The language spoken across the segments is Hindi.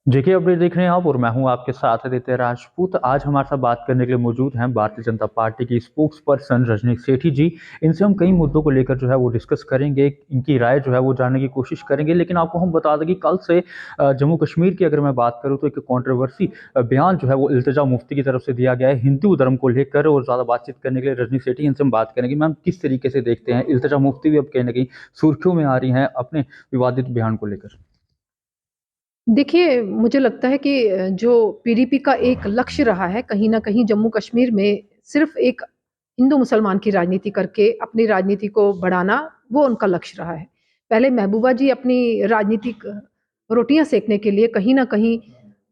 जेके अपडेट देख रहे हैं आप और मैं हूं आपके साथ आदित्य राजपूत। आज हमारे साथ बात करने के लिए मौजूद हैं भारतीय जनता पार्टी की स्पोक्स पर्सन रजनी सेठी जी। इनसे हम कई मुद्दों को लेकर जो है वो डिस्कस करेंगे, इनकी राय जो है वो जानने की कोशिश करेंगे। लेकिन आपको हम बता दें कि कल से जम्मू कश्मीर की अगर मैं बात करूँ तो एक कंट्रोवर्सी बयान जो है वो इल्तिजा मुफ्ती की तरफ से दिया गया है हिंदू धर्म को लेकर। और ज़्यादा बातचीत करने के लिए रजनी सेठी इनसे हम बात करेंगे। मैम, किस तरीके से देखते हैं इल्तिजा मुफ्ती भी अब कहीं ना कहीं सुर्खियों में आ रही हैं अपने विवादित बयान को लेकर? देखिए, मुझे लगता है कि जो पीडीपी का एक लक्ष्य रहा है, कहीं न कहीं जम्मू कश्मीर में सिर्फ़ एक हिंदू-मुसलमान की राजनीति करके अपनी राजनीति को बढ़ाना, वो उनका लक्ष्य रहा है। पहले महबूबा जी अपनी राजनीतिक रोटियाँ सेकने के लिए कहीं न कहीं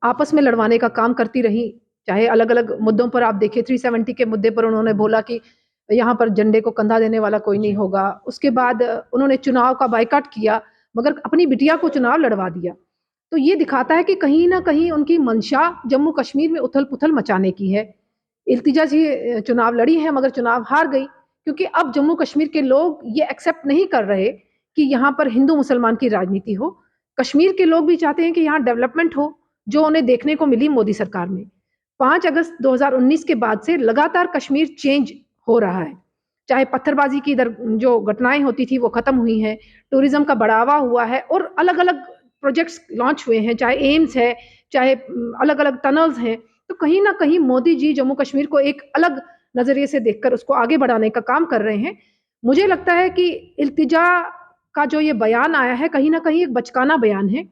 आपस में लड़वाने का काम करती रहीं। चाहे अलग-अलग मुद्दों पर आप देखिए, 370 के मुद्दे पर उन्होंने बोला कि यहाँ पर झंडे को कंधा देने वाला कोई नहीं होगा। उसके बाद उन्होंने चुनाव का बायकॉट किया, मगर अपनी बिटिया को चुनाव लड़वा दिया। तो ये दिखाता है कि कहीं न कहीं उनकी मंशा जम्मू कश्मीर में उथल-पुथल मचाने की है। इल्तिजा जी चुनाव लड़ी हैं मगर चुनाव हार गई, क्योंकि अब जम्मू कश्मीर के लोग ये एक्सेप्ट नहीं कर रहे कि यहाँ पर हिंदू-मुसलमान की राजनीति हो। कश्मीर के लोग भी चाहते हैं कि यहाँ डेवलपमेंट हो, जो उन्हें देखने को मिली मोदी सरकार में। 5 अगस्त 2019 के बाद से लगातार कश्मीर चेंज हो रहा है। चाहे पत्थरबाज़ी की जो घटनाएँ होती थी वो खत्म हुई हैं, टूरिज़्म का बढ़ावा हुआ है और अलग-अलग प्रोजेक्ट्स लॉन्च हुए हैं, चाहे एम्स है, चाहे अलग-अलग टनल्स हैं। तो कहीं न कहीं मोदी जी जम्मू कश्मीर को एक अलग नज़रिए से देखकर उसको आगे बढ़ाने का काम कर रहे हैं। मुझे लगता है कि इल्तिजा का जो ये बयान आया है, कहीं न कहीं एक बचकाना बयान है।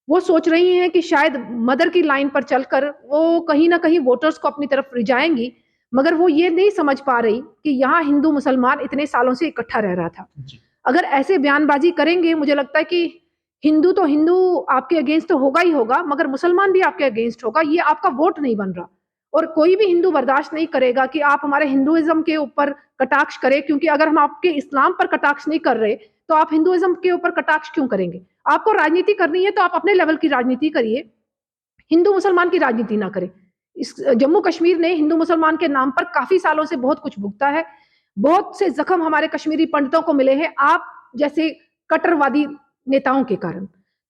वो सोच रही हैं कि शायद मदर की लाइन पर चलकर वो कहीं न कहीं वोटर्स को अपनी तरफ रिझाएँगी, मगर वो ये नहीं समझ पा रही कि यहाँ हिंदू-मुसलमान इतने सालों से इकट्ठा रह रहा था। जी। अगर ऐसे बयानबाज़ी करेंगे, मुझे लगता है कि हिंदू तो हिंदू आपके अगेंस्ट तो होगा ही होगा, मगर मुसलमान भी आपके अगेंस्ट होगा, ये आपका वोट नहीं बन रहा। और कोई भी हिंदू बर्दाश्त नहीं करेगा कि आप हमारे हिंदुइज़्म के ऊपर कटाक्ष करें, क्योंकि अगर हम आपके इस्लाम पर कटाक्ष नहीं कर रहे, तो आप हिंदुइज़्म के ऊपर कटाक्ष क्यों करेंगे? आपको राजनीति करनी है तो आप अपने लेवल की राजनीति करिए, हिंदू-मुसलमान की राजनीति ना करें। इस जम्मू कश्मीर ने हिंदू-मुसलमान के नाम पर काफ़ी सालों से बहुत कुछ भुगता है। बहुत से ज़ख्म हमारे कश्मीरी पंडितों को मिले हैं, आप जैसे कट्टरवादी नेताओं के कारण।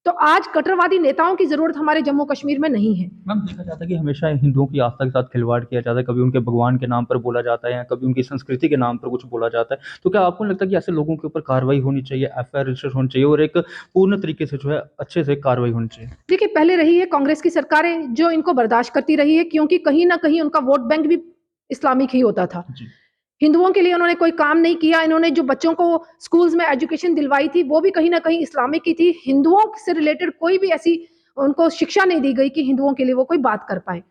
तो आज कट्टरवादी नेताओं की ज़रूरत हमारे जम्मू कश्मीर में नहीं है। मैम, देखा जाता है कि हमेशा हिंदुओं की आस्था के साथ खिलवाड़ किया जाता है, कभी उनके भगवान के नाम पर बोला जाता है या कभी उनकी संस्कृति के नाम पर कुछ बोला जाता है। तो क्या आपको नहीं लगता कि ऐसे लोगों के ऊपर कार्रवाई होनी चाहिए, एफआईआर रजिस्टर होनी चाहिए और एक पूर्ण तरीके से जो है अच्छे से कार्रवाई होनी चाहिए? देखिए, पहले रही है कांग्रेस की सरकारें जो इनको बर्दाश्त करती रही है, क्योंकि कहीं न कहीं उनका वोट बैंक भी इस्लामिक ही होता था। जी। हिंदुओं के लिए उन्होंने कोई काम नहीं किया, इन्होंने जो बच्चों को स्कूल्स में एजुकेशन दिलवाई थी, वो भी कहीं न कहीं इस्लामिक की थी। हिंदुओं से रिलेटेड कोई भी ऐसी उनको शिक्षा नहीं दी गई कि हिंदुओं के लिए वो कोई बात कर पाएँ।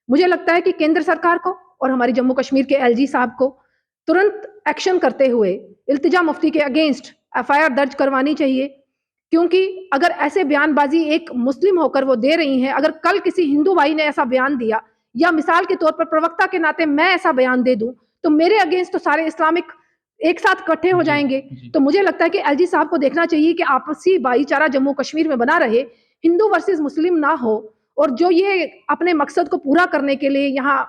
मुझे लगता है कि केंद्र सरकार को और हमारी जम्मू कश्मीर के एलजी साहब को तुरंत एक्शन करते हुए इल्तिजा मुफ्ती के अगेंस्ट एफआईआर दर्ज करवानी चाहिए, क्योंकि अगर ऐसे बयानबाज़ी एक मुस्लिम होकर वो दे रही हैं, अगर कल किसी हिंदू भाई ने ऐसा बयान दिया या मिसाल के तौर पर प्रवक्ता के नाते मैं ऐसा बयान दे दूँ, तो मेरे अगेंस्ट तो सारे इस्लामिक एक साथ इकट्ठे हो जी, जाएँगे। जी। तो मुझे लगता है कि एलजी साहब को देखना चाहिए कि आपसी भाईचारा जम्मू कश्मीर में बना रहे, हिंदू वर्सेस मुस्लिम ना हो। और जो ये अपने मकसद को पूरा करने के लिए यहाँ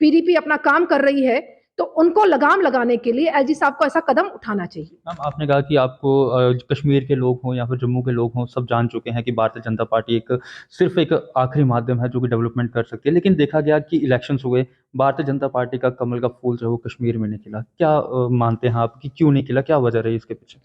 पीडीपी अपना काम कर रही है, तो उनको लगाम लगाने के लिए एलजी साहब को ऐसा कदम उठाना चाहिए। मैम, आपने कहा कि आपको कश्मीर के लोग हों या फिर जम्मू के लोग हों, सब जान चुके हैं कि भारतीय जनता पार्टी एक सिर्फ़ एक आखिरी माध्यम है जो कि डेवलपमेंट कर सकती है। लेकिन देखा गया कि इलेक्शंस हुए, भारतीय जनता पार्टी का कमल का फूल जो है वो कश्मीर में नहीं खिला। क्या मानते हैं आप कि क्यों नहीं खिला? क्या वजह रही इसके पीछे?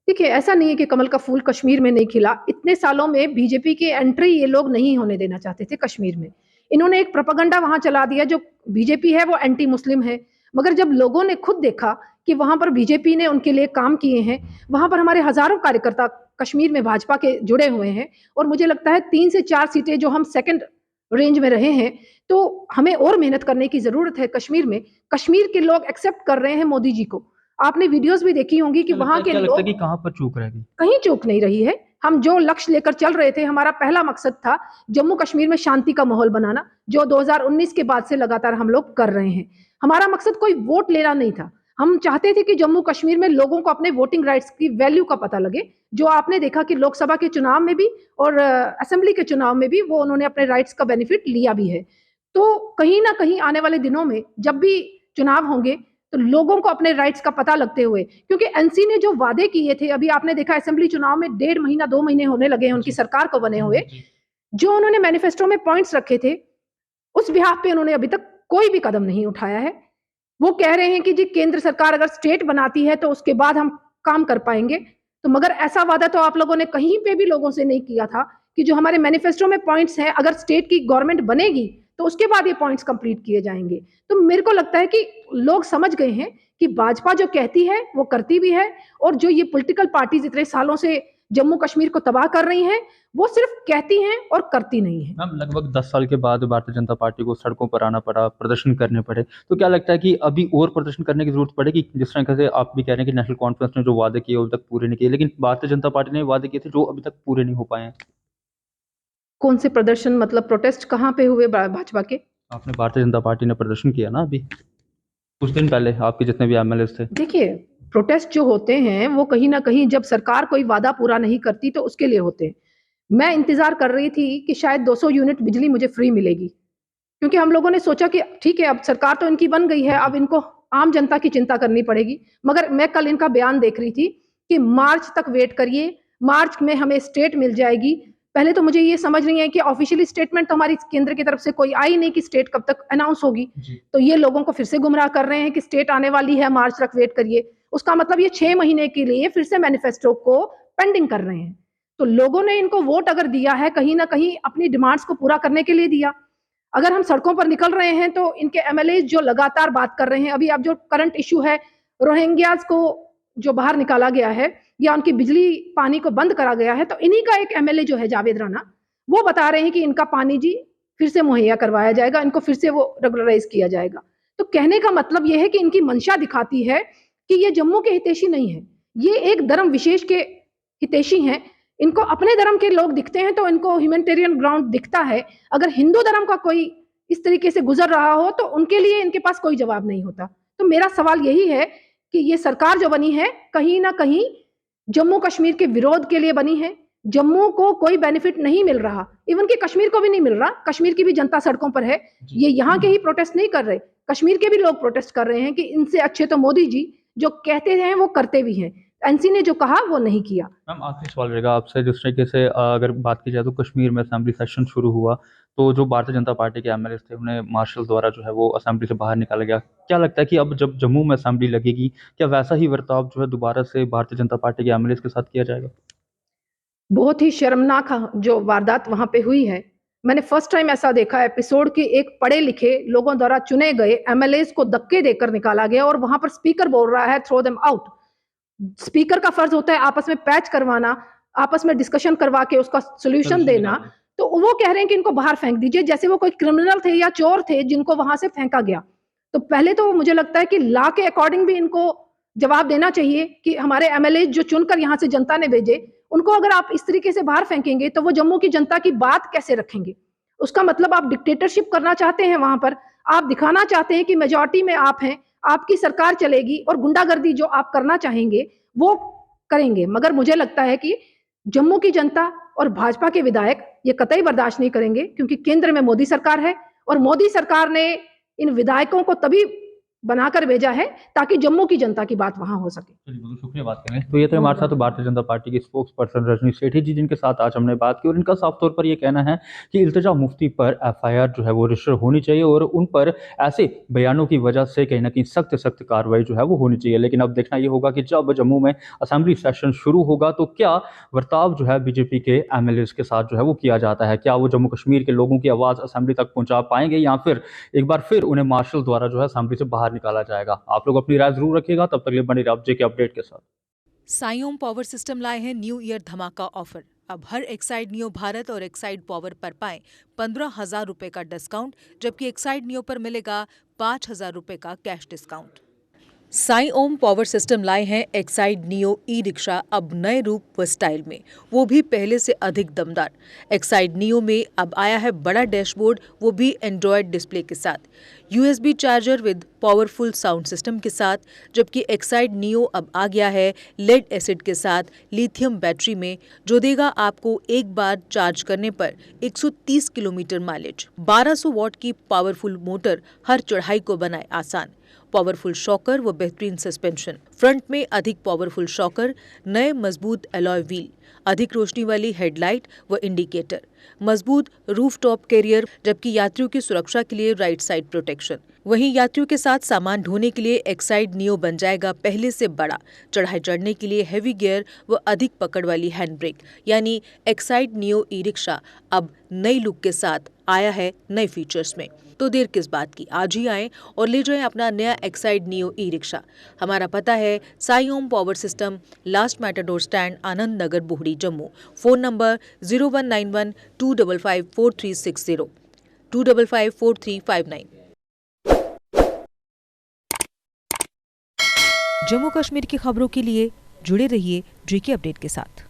देखिए, ऐसा नहीं है कि कमल का फूल कश्मीर में नहीं खिला। इतने सालों में बीजेपी की एंट्री ये लोग नहीं होने देना चाहते थे कश्मीर में। इन्होंने एक प्रोपेगेंडा वहाँ चला दिया, जो बीजेपी है वो एंटी मुस्लिम है। मगर जब लोगों ने खुद देखा कि वहाँ पर बीजेपी ने उनके लिए काम किए हैं, वहाँ पर हमारे हज़ारों कार्यकर्ता कश्मीर में भाजपा के जुड़े हुए हैं और मुझे लगता है 3 से 4 सीटें जो हम सेकंड रेंज में रहे हैं, तो हमें और मेहनत करने की ज़रूरत है कश्मीर में। कश्मीर के लोग एक्सेप्ट कर रहे हैं मोदी जी को। आपने वीडियोज़ भी देखी होंगी कि वहाँ के क्या लगता है कि लोग कहाँ पर चूक रह गई? कहीं चूक नहीं रही है। हम जो लक्ष्य लेकर चल रहे थे, हमारा पहला मकसद था जम्मू कश्मीर में शांति का माहौल बनाना, जो 2019 के बाद से लगातार हम लोग कर रहे हैं। हमारा मकसद कोई वोट लेना नहीं था। हम चाहते थे कि जम्मू कश्मीर में लोगों को अपने वोटिंग राइट्स की वैल्यू का पता लगे, जो आपने देखा कि लोकसभा के चुनाव में भी और असेंबली के चुनाव में भी वो उन्होंने अपने राइट्स का बेनिफिट लिया भी है। तो कहीं न कहीं आने वाले दिनों में जब भी चुनाव होंगे, तो लोगों को अपने राइट्स का पता लगते हुए, क्योंकि एनसी ने जो वादे किए थे, अभी आपने देखा असेंबली चुनाव में 1.5 महीना 2 महीने होने लगे हैं उनकी जी। सरकार को बने हुए। जी। जो उन्होंने मैनिफेस्टो में पॉइंट्स रखे थे, उस बिहाफ पे उन्होंने अभी तक कोई भी कदम नहीं उठाया है। वो कह रहे हैं कि जी केंद्र सरकार अगर स्टेट बनाती है तो उसके बाद हम काम कर पाएँगे। तो मगर ऐसा वादा तो आप लोगों ने कहीं पे भी लोगों से नहीं किया था कि जो हमारे मैनिफेस्टो में पॉइंट्स हैं, अगर स्टेट की गवर्नमेंट बनेगी, तो उसके बाद ये पॉइंट्स कंप्लीट किए जाएँगे। तो मेरे को लगता है कि लोग समझ गए हैं कि भाजपा जो कहती है, वो करती भी है और जो ये पॉलिटिकल पार्टीज़ इतने सालों से जम्मू कश्मीर को तबाह कर रही हैं, वो सिर्फ कहती हैं और करती नहीं हैं। मैम लगभग 10 साल के बाद भारतीय जनता पार्टी को सड़कों पर आना पड़ा, प्रदर्शन करने पड़े। तो क्या लगता है कि अभी और प्रदर्शन करने की ज़रूरत पड़ेगी? जिस तरह से आप भी कह रहे हैं कि नेशनल कॉन्फ्रेंस ने जो वादे किए अभी तक पूरे नहीं किए, लेकिन भारतीय जनता पार्टी ने वादे किए थे जो अभी तक पूरे नहीं हो पाए हैं। कौन से प्रदर्शन मतलब प्रोटेस्ट कहाँ पे हुए भाजपा के? आपने भारतीय जनता पार्टी ने प्रदर्शन किया ना अभी, कुछ दिन पहले आपके जितने भी एमएलएज़ थे। देखिए, प्रोटेस्ट जो होते हैं, वो कहीं न कहीं जब सरकार कोई वादा पूरा नहीं करती, तो उसके लिए होते हैं। मैं इंतज़ार कर रही थी कि शायद 200 यूनिट बिजली मुझे फ्री मिलेगी, क्योंकि हम लोगों ने सोचा कि ठीक है, अब सरकार तो इनकी बन गई है, अब इनको आम जनता की चिंता करनी पड़ेगी। मगर मैं कल इनका बयान देख रही थी कि मार्च तक वेट करिए, मार्च में हमें स्टेट मिल जाएगी। पहले तो मुझे ये समझ नहीं है कि ऑफ़िशियली स्टेटमेंट तो हमारी केंद्र की तरफ से कोई आई नहीं कि स्टेट कब तक अनाउंस होगी। तो ये लोगों को फिर से गुमराह कर रहे हैं कि स्टेट आने वाली है, मार्च तक वेट करिए। उसका मतलब ये 6 महीने के लिए फिर से मैनिफेस्टो को पेंडिंग कर रहे हैं। तो लोगों ने इनको वोट अगर दिया है, कहीं न कहीं अपनी डिमांड्स को पूरा करने के लिए दिया। अगर हम सड़कों पर निकल रहे हैं तो इनके एमएलए जो लगातार बात कर रहे हैं, अभी अब जो करंट इश्यू है, रोहिंग्यास को जो बाहर निकाला गया है या उनकी बिजली पानी को बंद करा गया है, तो इन्हीं का एक एमएलए जो है जावेद राणा, वो बता रहे हैं कि इनका पानी जी फिर से मुहैया करवाया जाएगा, इनको फिर से वो रेगुलराइज़ किया जाएगा। तो कहने का मतलब ये है कि इनकी मंशा दिखाती है कि ये जम्मू के हितैषी नहीं है, ये एक धर्म विशेष के हितैषी हैं। इनको अपने धर्म के लोग दिखते हैं तो इनको ह्यूमैनिटेरियन ग्राउंड दिखता है। अगर हिंदू धर्म का कोई इस तरीके से गुज़र रहा हो तो उनके लिए इनके पास कोई जवाब नहीं होता। तो मेरा सवाल यही है कि ये सरकार जो बनी है, कहीं न कहीं जम्मू कश्मीर के विरोध के लिए बनी है। जम्मू को कोई बेनिफिट नहीं मिल रहा, इवन कि कश्मीर को भी नहीं मिल रहा। कश्मीर की भी जनता सड़कों पर है। ये यहाँ के ही प्रोटेस्ट नहीं कर रहे, कश्मीर के भी लोग प्रोटेस्ट कर रहे हैं कि इनसे अच्छे तो मोदी जी जो कहते हैं वो करते भी हैं। एनसी ने जो कहा वो नहीं किया। मैम आखिरी सवाल रहेगा आपसे, जिस तरीके से अगर बात की जाए तो कश्मीर में असेंबली सेशन शुरू हुआ, तो जो भारतीय जनता पार्टी के एमएलएज़ थे उन्हें मार्शल द्वारा जो है वो असेंबली से बाहर निकाला गया। क्या लगता है कि अब जब जम्मू में असेंबली लगेगी, क्या वैसा ही बर्ताव जो है दोबारा से भारतीय जनता पार्टी के एमएलएज़ के साथ किया जाएगा? बहुत ही शर्मनाक जो वारदात वहाँ पे हुई है, मैंने फर्स्ट टाइम ऐसा देखा एपिसोड कि एक पढ़े-लिखे लोगों द्वारा चुने गए एमएलएज़ को धक्के देकर निकाला गया और वहाँ पर स्पीकर बोल रहा है थ्रो देम आउट। स्पीकर का फर्ज होता है आपस में पैच करवाना, आपस में डिस्कशन करवा के उसका सॉल्यूशन सॉल्यूशन देना। निकालना। तो वो कह रहे हैं कि इनको बाहर फेंक दीजिए, जैसे वो कोई क्रिमिनल थे या चोर थे जिनको वहां से फेंका गया। तो पहले तो मुझे लगता है कि लॉ के अकॉर्डिंग भी इनको जवाब देना चाहिए कि हमारे एमएलए जो चुनकर यहाँ से जनता ने भेजे, उनको अगर आप इस तरीके से बाहर फेंकेंगे तो वो जम्मू की जनता की बात कैसे रखेंगे? उसका मतलब आप डिक्टेटरशिप करना चाहते हैं वहां पर, आप दिखाना चाहते हैं कि मेजॉरिटी में आप हैं, आपकी सरकार चलेगी और गुंडागर्दी जो आप करना चाहेंगे वो करेंगे। मगर मुझे लगता है कि जम्मू की जनता और भाजपा के विधायक ये कतई बर्दाश्त नहीं करेंगे, क्योंकि केंद्र में मोदी सरकार है और मोदी सरकार ने इन विधायकों को तभी बनाकर भेजा है ताकि जम्मू की जनता की बात वहां हो सके। चलिए, बहुत शुक्रिया बात करने। तो ये थे हमारे साथ भारतीय जनता पार्टी के स्पोक्स पर्सन रजनी सेठी जी, जिनके साथ आज हमने बात की और इनका साफ तौर पर ये कहना है कि इल्तिजा मुफ्ती पर एफआईआर जो है वो रजिस्टर होनी चाहिए और उन पर ऐसे बयानों की वजह से कहीं ना कहीं सख्त सख्त कार्रवाई जो है वो होनी चाहिए। लेकिन अब देखना ये होगा कि जब जम्मू में असेंबली सेशन शुरू होगा तो क्या बर्ताव जो है बीजेपी के एमएलएज़ के साथ जो है वो किया जाता है, क्या वो जम्मू कश्मीर के लोगों की आवाज़ असेंबली तक पहुंचा पाएंगे या फिर एक बार फिर उन्हें मार्शल द्वारा जो है असेंबली से बाहर निकाला जाएगा। आप लोग अपनी राय जरूर रखिएगा, तब तक के लिए बने रहिए अपजे के अपडेट के साथ। साइओम पावर सिस्टम लाए हैं न्यू ईयर धमाका ऑफर। अब हर एक्साइड नियो भारत और एक्साइड पावर पर पाएं 15,000 रुपए का डिस्काउंट, जबकि एक्साइड नियो पर मिलेगा 5,000 रुपए का कैश डिस्काउंट। साइओम पावर सिस्टम लाए हैं एक्साइड नियो ई रिक्शा, अब नए रूप व स्टाइल में, वो भी पहले से अधिक दमदार। एक्साइड नियो में अब आया है बड़ा डैशबोर्ड, वो भी एंड्रॉयड डिस्प्ले के साथ, USB charger with powerful sound system के साथ, जबकि एक्साइड नियो अब आ गया है लेड एसिड के साथ लिथियम बैटरी में, जो देगा आपको एक बार चार्ज करने पर 130 किलोमीटर माइलेज। 1200 वॉट की पावरफुल मोटर हर चढ़ाई को बनाए आसान, पावरफुल शॉकर व बेहतरीन सस्पेंशन, फ्रंट में अधिक पावरफुल शॉकर, नए मजबूत अलॉय व्हील, अधिक रोशनी वाली हेडलाइट व इंडिकेटर, मजबूत रूफटॉप कैरियर, जबकि यात्रियों की सुरक्षा के लिए राइट साइड प्रोटेक्शन। वहीं यात्रियों के साथ सामान ढोने के लिए एक्साइड नियो बन जाएगा पहले से बड़ा, चढ़ाई चढ़ने के लिए हैवी गियर व अधिक पकड़ वाली हैंड ब्रेक, यानी एक्साइड नियो ई रिक्शा अब नई लुक के साथ आया है नए फीचर्स में। तो देर किस बात की, आज ही आएं और ले जाएं अपना नया एक्साइड नियो ई रिक्शा। हमारा पता है Sai Om power system, last matador stand, Anand Nagar, Bohri, Jammu. Phone number 0191 255 4360 255 4359। Jammu Kashmir की खबरों के लिए जुड़े रहिए JK अपडेट के साथ।